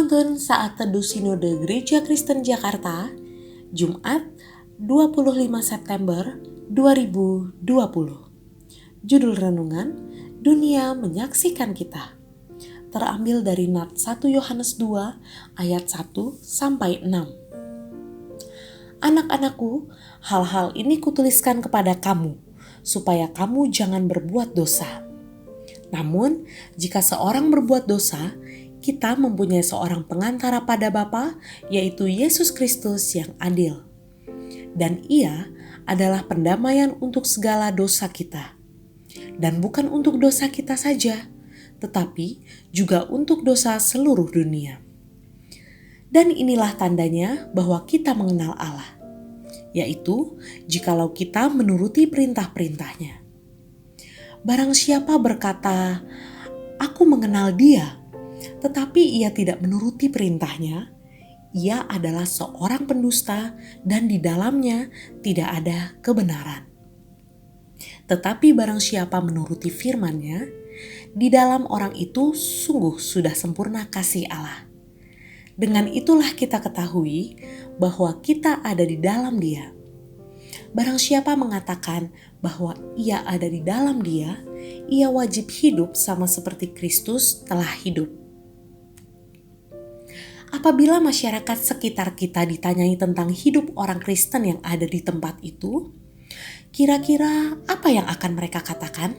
Penuntun Saat Teduh Sinode Gereja Kristen Jakarta, Jumat 25 September 2020. Judul renungan, Dunia Menyaksikan Kita. Terambil dari Nat 1 Yohanes 2 ayat 1-6. Anak-anakku, hal-hal ini kutuliskan kepada kamu, supaya kamu jangan berbuat dosa. Namun, jika seorang berbuat dosa, kita mempunyai seorang pengantara pada Bapa, yaitu Yesus Kristus yang adil. Dan Ia adalah pendamaian untuk segala dosa kita. Dan bukan untuk dosa kita saja, tetapi juga untuk dosa seluruh dunia. Dan inilah tandanya bahwa kita mengenal Allah, yaitu jikalau kita menuruti perintah-perintahnya. Barang siapa berkata, "Aku mengenal Dia," tetapi ia tidak menuruti perintahnya, ia adalah seorang pendusta dan di dalamnya tidak ada kebenaran. Tetapi barang siapa menuruti firman-Nya, di dalam orang itu sungguh sudah sempurna kasih Allah. Dengan itulah kita ketahui bahwa kita ada di dalam Dia. Barang siapa mengatakan bahwa ia ada di dalam Dia, ia wajib hidup sama seperti Kristus telah hidup. Apabila masyarakat sekitar kita ditanyai tentang hidup orang Kristen yang ada di tempat itu, kira-kira apa yang akan mereka katakan?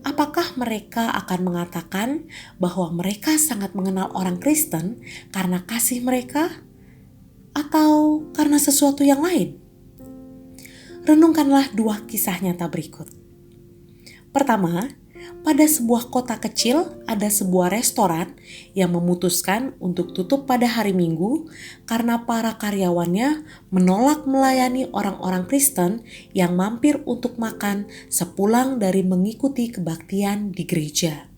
Apakah mereka akan mengatakan bahwa mereka sangat mengenal orang Kristen karena kasih mereka? Atau karena sesuatu yang lain? Renungkanlah dua kisah nyata berikut. Pertama, pada sebuah kota kecil ada sebuah restoran yang memutuskan untuk tutup pada hari Minggu karena para karyawannya menolak melayani orang-orang Kristen yang mampir untuk makan sepulang dari mengikuti kebaktian di gereja.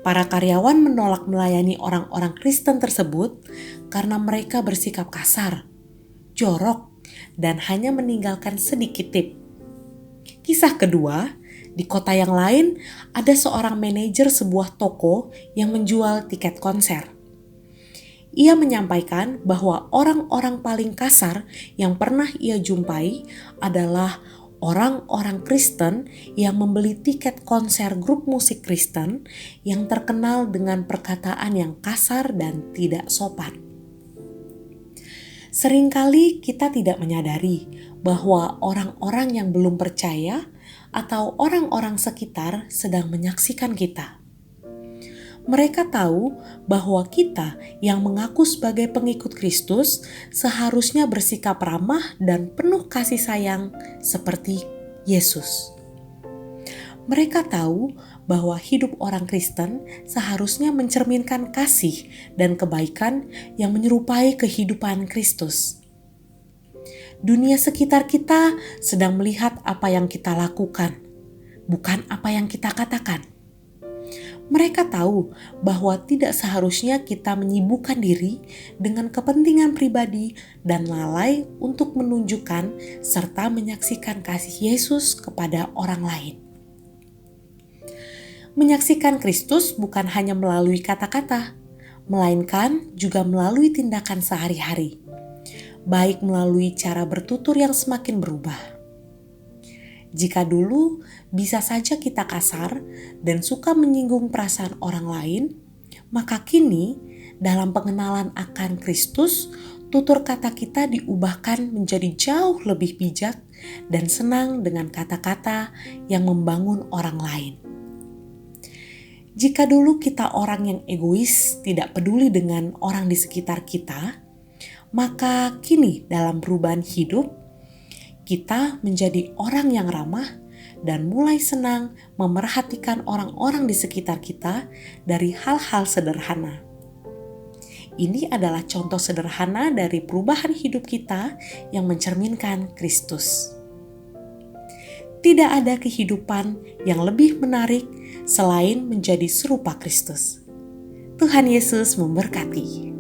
Para karyawan menolak melayani orang-orang Kristen tersebut karena mereka bersikap kasar, jorok, dan hanya meninggalkan sedikit tip. Kisah kedua, di kota yang lain, ada seorang manajer sebuah toko yang menjual tiket konser. Ia menyampaikan bahwa orang-orang paling kasar yang pernah ia jumpai adalah orang-orang Kristen yang membeli tiket konser grup musik Kristen yang terkenal dengan perkataan yang kasar dan tidak sopan. Seringkali kita tidak menyadari bahwa orang-orang yang belum percaya atau orang-orang sekitar sedang menyaksikan kita. Mereka tahu bahwa kita yang mengaku sebagai pengikut Kristus seharusnya bersikap ramah dan penuh kasih sayang seperti Yesus. Mereka tahu bahwa hidup orang Kristen seharusnya mencerminkan kasih dan kebaikan yang menyerupai kehidupan Kristus. Dunia sekitar kita sedang melihat apa yang kita lakukan, bukan apa yang kita katakan. Mereka tahu bahwa tidak seharusnya kita menyibukkan diri dengan kepentingan pribadi dan lalai untuk menunjukkan serta menyaksikan kasih Yesus kepada orang lain. Menyaksikan Kristus bukan hanya melalui kata-kata, melainkan juga melalui tindakan sehari-hari. Baik melalui cara bertutur yang semakin berubah. Jika dulu bisa saja kita kasar dan suka menyinggung perasaan orang lain, maka kini dalam pengenalan akan Kristus, tutur kata kita diubahkan menjadi jauh lebih bijak dan senang dengan kata-kata yang membangun orang lain. Jika dulu kita orang yang egois, tidak peduli dengan orang di sekitar kita, maka kini dalam perubahan hidup, kita menjadi orang yang ramah dan mulai senang memerhatikan orang-orang di sekitar kita dari hal-hal sederhana. Ini adalah contoh sederhana dari perubahan hidup kita yang mencerminkan Kristus. Tidak ada kehidupan yang lebih menarik selain menjadi serupa Kristus. Tuhan Yesus memberkati.